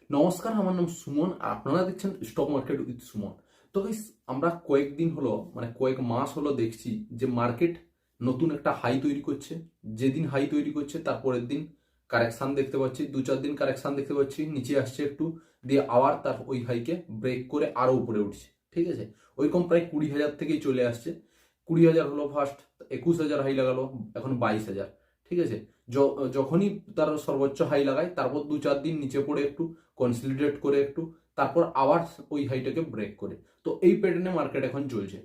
নমস্কার, আমার নাম সুমন আর আপনারা দেখছেন স্টক মার্কেট উইথ সুমন। তো গাইস, আমরা কয়েকদিন হলো কয়েক মাস হলো দেখছি যে মার্কেট নতুন একটা হাই তৈরি করছে। যেদিন হাই তৈরি করছে তার পরের দিন কারেকশন দেখতে পাচ্ছি, 2-4 দিন কারেকশন দেখতে পাচ্ছি, নিচে আসছে একটু, দিয়ে আবার তার ওই হাইকে ব্রেক করে আরো উপরে উঠছে। ঠিক আছে, ওইরকম প্রায় 20,000 থেকেই চলে আসছে। 20,000 হলো ফার্স্ট, 21,000 হাই লাগালো, এখন 22,000। ঠিক আছে, যখনই তার সর্বোচ্চ হাই লাগায় তারপর 2-4 দিন নিচে পড়ে একটু কনসলিডেট করে একটু, তারপর আবার ওই হাইটাকে ব্রেক করে। তো এই প্যাটার্নে মার্কেট এখন চলছে।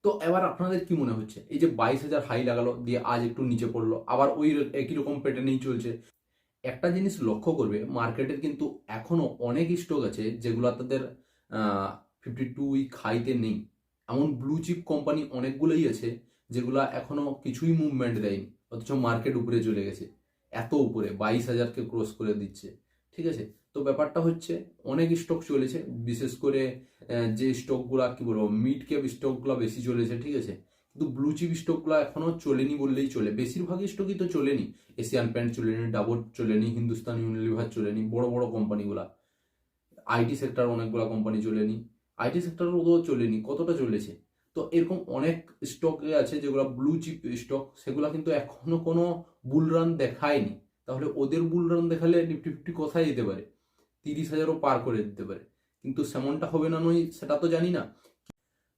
তো এবার আপনাদের কি মনে হচ্ছে, এই যে 22,000 হাই লাগালো দিয়ে আজ একটু নিচে পড়লো, আবার ওই একই রকম প্যাটার্নেই চলছে। একটা জিনিস লক্ষ্য করবে, মার্কেটের কিন্তু এখনো অনেক স্টক আছে যেগুলো তাদের 52 উইক হাইতে নেই। এমন ব্লু চিপ কোম্পানি অনেকগুলোই আছে যেগুলো এখনো কিছুই মুভমেন্ট দেয়নি, অথচ মার্কেট উপরে চলে গেছে, এত উপরে 22,000কে ক্রস করে দিচ্ছে। ঠিক আছে, তো ব্যাপারটা হচ্ছে অনেক স্টক চলেছে, বিশেষ করে যে স্টকগুলা কি বলবো মিড ক্যাপ স্টকগুলো বেশি চলেছে। ঠিক আছে, কিন্তু ব্লু চিপ স্টকগুলো এখনো চলেনি বললেই চলে, বেশিরভাগ স্টকই তো চলেনি। এশিয়ান পেন্ট চলেনি, ডাবর চলেনি, হিন্দুস্তান ইউনিলিভার চলেনি, বড় বড় কোম্পানিগুলা। আইটি সেক্টর অনেকগুলো কোম্পানি চলেনি, আইটি সেক্টরও তো চলেনি, কতটা চলেছে। তো এরকম অনেক স্টক আছে যেগুলো ব্লু চিপ স্টক, সেগুলো কিন্তু এখনো কোনো বুল রান দেখায়নি। তাহলে ওদের বুল রান দেখালে নিফটি ফিফটি কোথায় যেতে পারে, 30,000ও পার করে দিতে পারে, কিন্তু সেমনটা হবে না নয় সেটা তো জানি না।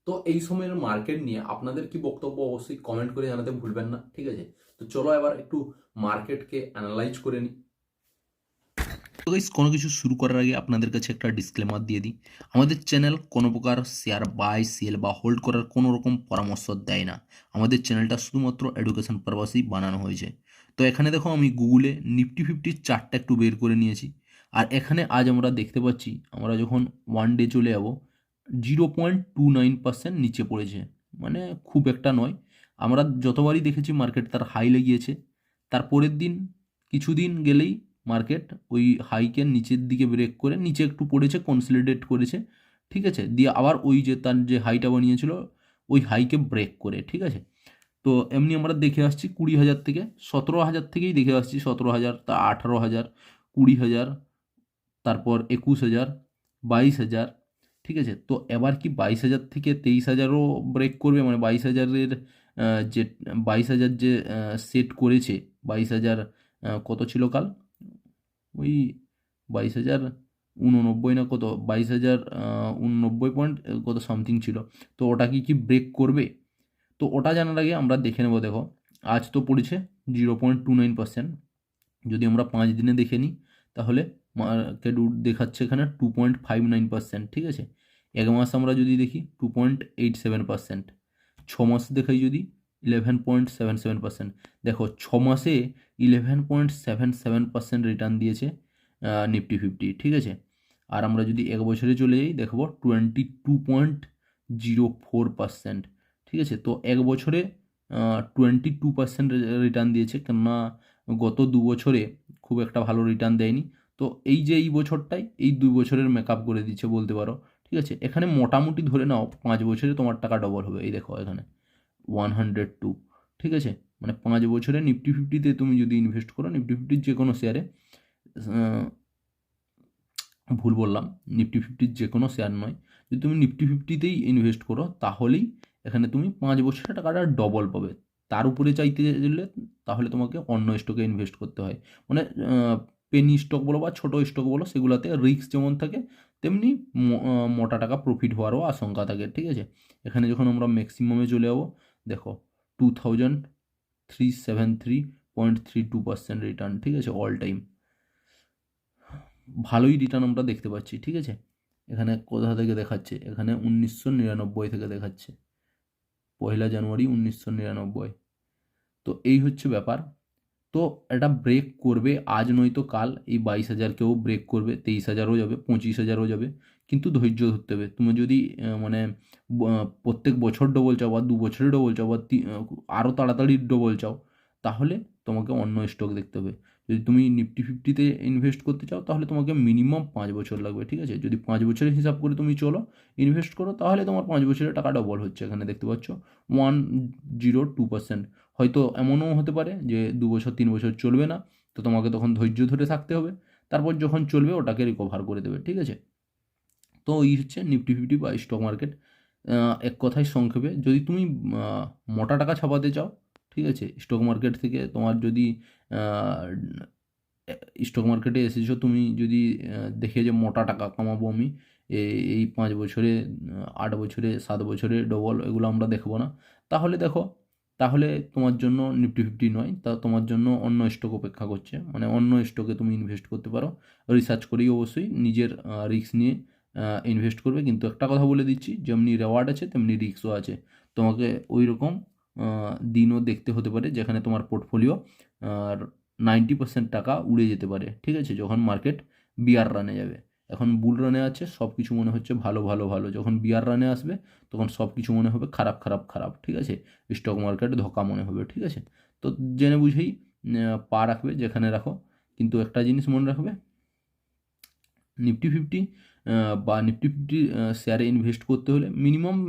তো এই সময়ের মার্কেট নিয়ে আপনাদের কি বক্তব্য অবশ্যই কমেন্ট করে জানাতে ভুলবেন না। ঠিক আছে, তো চলো এবার একটু মার্কেটকে অ্যানালাইজ করে নিই। তো গাইস, কোনো কিছু শুরু করার আগে আপনাদের কাছে একটা ডিসক্লেমার দিয়ে দিই। আমাদের চ্যানেল কোনো প্রকার শেয়ার বাই সেল বা হোল্ড করার কোনো রকম পরামর্শ দেয় না। আমাদের চ্যানেলটা শুধুমাত্র এডুকেশন পারপাসেই বানানো হয়েছে। তো এখানে দেখো, আমি গুগলে নিফটি ফিফটির চার্টটা একটু বের করে নিয়েছি। আর এখানে আজ আমরা দেখতে পাচ্ছি, আমরা যখন ওয়ান ডে চলে যাব, 0.29% নিচে পড়েছে। মানে খুব একটা নয়। আমরা যতবারই দেখেছি মার্কেট তার হাই লেগিয়েছে, তারপরের দিন কিছুদিন গেলেই মার্কেট ওই হাইকের নিচের দিকে ব্রেক করে নিচে একটু পড়েছে, কনসলিডেট করেছে। ঠিক আছে, দিয়ে আবার ওই যে তার যে হাইটা বানিয়েছিল ওই হাইকে ব্রেক করে। ঠিক আছে, তো এমনি আমরা দেখে আসছি 20,000 থেকে, 17,000 থেকেই দেখে আসছি, 17,000, তা 18,000, 20,000, তারপর 21,000, 22,000। ঠিক আছে, তো এবার কি 22,000 থেকে 23,000ও ব্রেক করবে? মানে 22,000-এর যে 22,000 যে সেট করেছে, 22,000 কত ছিল কাল, ওই 22,089 না কত, 22,089 কত সামথিং ছিল। তো ওটা কি ব্রেক করবে? তো ওটা জানার আগে আমরা দেখে নেব। দেখো, আজ তো পড়েছে 0.29%। যদি আমরা 5 দিনে দেখে নিই, তাহলে মার্কেট দেখাচ্ছে এখানে 2.59%। ঠিক আছে, 1 মাস আমরা যদি দেখি 2.87%, 6 মাস দেখাই যদি 11.77%। দেখো, 6 মাসে 11.77% রিটার্ন দিয়েছে নিফটি ফিফটি। ঠিক আছে, আর আমরা যদি 1 বছরে চলে যাই, দেখবো 22.04%। ঠিক আছে, তো 1 বছরে 22% রিটার্ন দিয়েছে, কেননা গত 2 বছরে খুব একটা ভালো রিটার্ন দেয়নি। তো এই যে এই বছরটাই এই 2 বছরের মেকআপ করে দিচ্ছে বলতে পারো। ঠিক আছে, এখানে মোটামুটি ধরে নাও 5 বছরে তোমার টাকা ডবল হবে। এই দেখো এখানে 102। ঠিক আছে, মানে 5 বছরে নিফটি ফিফটিতে তুমি যদি ইনভেস্ট করো, নিফটি ফিফটির যে কোনো শেয়ারে, ভুল বললাম, নিফটি ফিফটির যে কোনো শেয়ার নয়, যদি তুমি নিফটি ফিফটিতেই ইনভেস্ট করো তাহলেই এখানে তুমি 5 বছরে টাকাটা ডবল পাবে। তার উপরে চাইতে গেলে তাহলে তোমাকে অন্য স্টকে ইনভেস্ট করতে হয়। মানে পেনি স্টক বলো বা ছোটো স্টক বলো, সেগুলোতে রিস্ক যেমন থাকে তেমনি মোটা টাকা প্রফিট হওয়ারও আশঙ্কা থাকে। ঠিক আছে, এখানে যখন আমরা ম্যাক্সিমামে চলে যাবো, দেখো 2,373.32% রিটার্ন। ঠিক আছে, অল টাইম ভালোই রিটার্ন আমরা দেখতে পাচ্ছি। ঠিক আছে, এখানে কোথা থেকে দেখাচ্ছে, এখানে 1999 থেকে দেখাচ্ছে, 1 জানুয়ারি 1999। তো এই হচ্ছে ব্যাপার। তো এটা ব্রেক করবে, আজ নয়তো কাল এই 22,000কেও ব্রেক করবে, 23,000ও যাবে, 25,000ও যাবে। কিন্তু ধৈর্য ধরতে হবে। তুমি যদি মানে প্রত্যেক বছর ডবল চাও বা 2 বছরে ডবল চাও বা আরও তাড়াতাড়ি ডবল চাও, তাহলে তোমাকে অন্য স্টক দেখতে হবে। যদি তুমি নিফটি ফিফটিতে ইনভেস্ট করতে চাও, তাহলে তোমাকে মিনিমাম 5 বছর লাগবে। ঠিক আছে, যদি 5 বছরের হিসাব করে তুমি চলো, ইনভেস্ট করো, তাহলে তোমার 5 বছরে টাকা ডবল হচ্ছে। এখানে দেখতে পাচ্ছ 102%। হয়তো এমনও হতে পারে যে 2 বছর 3 বছর চলবে না, তো তোমাকে তখন ধৈর্য ধরে থাকতে হবে। তারপর যখন চলবে ওটাকে রিকভার করে দেবে, ঠিক আছে। তো এই হচ্ছে নিফটি ফিফটি বা স্টক মার্কেট। এক কথায় সংক্ষেপে, যদি তুমি মোটা টাকা ছাপাতে চাও, ঠিক আছে, স্টক মার্কেট থেকে তোমার যদি স্টক মার্কেটে এসেছো, তুমি যদি দেখে যে মোটা টাকা কামাবো আমি এই 5 বছরে, 8 বছরে, 7 বছরে ডবল, এগুলো আমরা দেখবো না, তাহলে দেখো, তাহলে তোমার জন্য নিফটি ফিফটি নয়, তা তোমার জন্য অন্য স্টক অপেক্ষা করছে, মানে অন্য স্টকে তুমি ইনভেস্ট করতে পারো। রিসার্চ করেই অবশ্যই নিজের রিস্ক নিয়ে ইনভেস্ট করবে। কিন্তু একটা কথা বলে দিচ্ছি, যেমনি রেওয়ার্ড আছে তেমনি রিস্কও আছে। তোমাকে ওই রকম দিনও দেখতে হতে পারে যেখানে তোমার পোর্টফোলিও 90% টাকা উড়ে যেতে পারে, ঠিক আছে, যখন মার্কেট বিয়ার রানে যাবে। এখন বুল রানে আছে, সব কিছু মনে হচ্ছে ভালো ভালো ভালো, যখন বিয়ার রানে আসবে তখন সব কিছু মনে হবে খারাপ খারাপ খারাপ, ঠিক আছে, স্টক মার্কেট ধোঁকা মনে হবে, ঠিক আছে। তো জেনে বুঝেই পা রাখবে যেখানে রাখো। কিন্তু একটা জিনিস মনে রাখবে, নিফটি ফিফটি বা নিফটি ফিফটি শেয়ারে ইনভেস্ট করতে হলে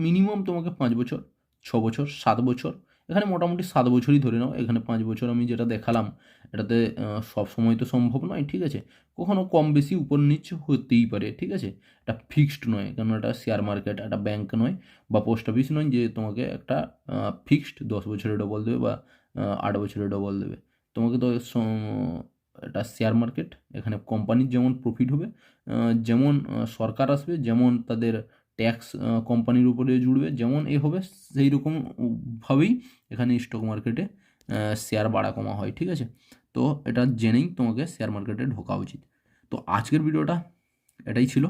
মিনিমাম তোমাকে 5 বছর, 6 বছর, 7 বছর, এখানে মোটামুটি 7 বছরই ধরে নাও, এখানে 5 বছর আমি যেটা দেখালাম এটাতে সব সময় তো সম্ভব নয়, ঠিক আছে, কখনো কম বেশি উপর নিচ হতেই পারে, ঠিক আছে। এটা ফিক্সড নয়, কারণ এটা শেয়ার মার্কেট, একটা ব্যাংক নয় বা পোস্ট অফিস নয় যে তোমাকে একটা ফিক্সড 10 বছরে ডবল দেবে বা 8 বছরে ডবল দেবে। তোমাকে তো এটা শেয়ার মার্কেট, এখানে কোম্পানির যেমন প্রফিট হবে, যেমন সরকার আসবে, যেমন তাদের ট্যাক্স কোম্পানির উপরে জুড়বে, যেমন এ হবে সেই রকম ভাবেই এখানে স্টক মার্কেটে শেয়ার বাড়া কমা হয়, ঠিক আছে। তো এটা জেনেই তোমাকে শেয়ার মার্কেটে ঢোকা উচিত। তো আজকের ভিডিওটা এটাই ছিল।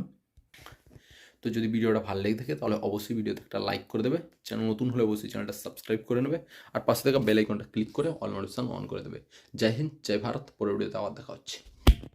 তো যদি ভিডিওটা ভালো লেগে থাকে তাহলে অবশ্যই ভিডিওতে একটা লাইক করে দেবে, চ্যানেল নতুন হলে অবশ্যই চ্যানেলটা সাবস্ক্রাইব করে নেবে, আর পাশে থাকা বেল আইকনটা ক্লিক করে অল নোটিফিকেশন অন করে দেবে। জয় হিন্দ, জয় ভারত, পরের ভিডিওতে আবার দেখা হচ্ছে।